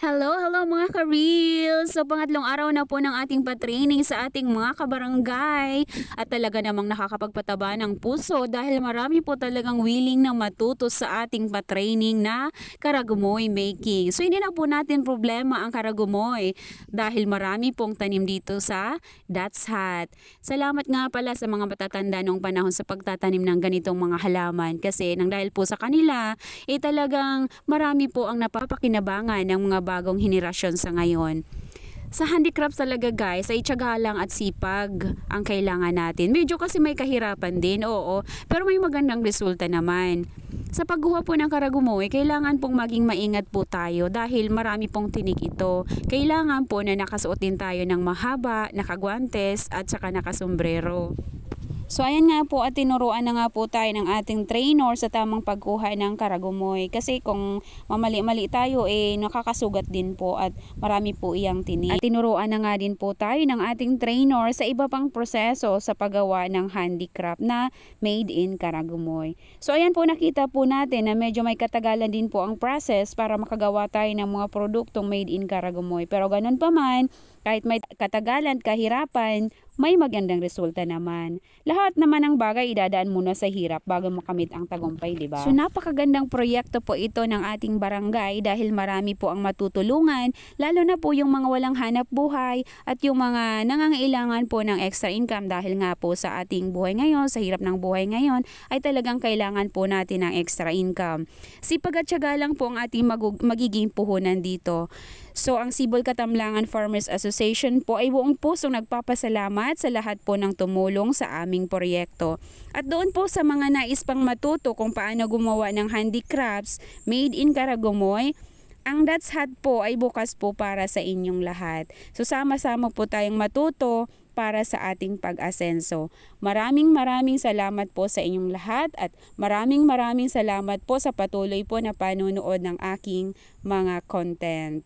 Hello, hello mga ka-reels! So pangatlong araw na po ng ating patraining sa ating mga kabarangay at talaga namang nakakapagpataba ng puso dahil marami po talagang willing na matuto sa ating patraining na karagumoy making. So hindi na po natin problema ang karagumoy dahil marami pong tanim dito sa That's Hot. Salamat nga pala sa mga matatanda noong panahon sa pagtatanim ng ganitong mga halaman kasi nang dahil po sa kanila, talagang marami po ang napapakinabangan ng mga bagong henerasyon sa ngayon. Sa handicrafts talaga guys, ay tiyaga lang at sipag ang kailangan natin. Medyo kasi may kahirapan din, oo, pero may magandang resulta naman. Sa pagguha po ng karagumoy, kailangan pong maging maingat po tayo dahil marami pong tinik ito. Kailangan po na nakasuot din tayo ng mahaba, nakagwantes at saka nakasombrero. So ayan nga po at tinuruan na nga po tayo ng ating trainer sa tamang pagkuha ng karagumoy. Kasi kung mamali-mali tayo nakakasugat din po at marami po iyang tinik. At tinuruan na nga din po tayo ng ating trainer sa iba pang proseso sa paggawa ng handicraft na made in karagumoy. So ayan po nakita po natin na medyo may katagalan din po ang process para makagawa tayo ng mga produktong made in karagumoy. Pero ganun pa man, kahit may katagalan, kahirapan, may magandang resulta naman. Lahat naman ng bagay idadaan muna sa hirap bago makamit ang tagumpay, di ba? So napakagandang proyekto po ito ng ating barangay dahil marami po ang matutulungan, lalo na po yung mga walang hanap buhay at yung mga nangangailangan po ng extra income dahil nga po sa ating buhay ngayon, sa hirap ng buhay ngayon, ay talagang kailangan po natin ng extra income. Sipag at tiyaga lang po ang ating magiging puhunan dito. So ang Sibol Katamlangan Farmers Association po ay buong pusong nagpapasalamat sa lahat po ng tumulong sa aming proyekto. At doon po sa mga nais pang matuto kung paano gumawa ng handicrafts made in karagumoy, ang That's Hot po ay bukas po para sa inyong lahat. So sama-sama po tayong matuto para sa ating pag-asenso. Maraming salamat po sa inyong lahat at maraming salamat po sa patuloy po na panunood ng aking mga content.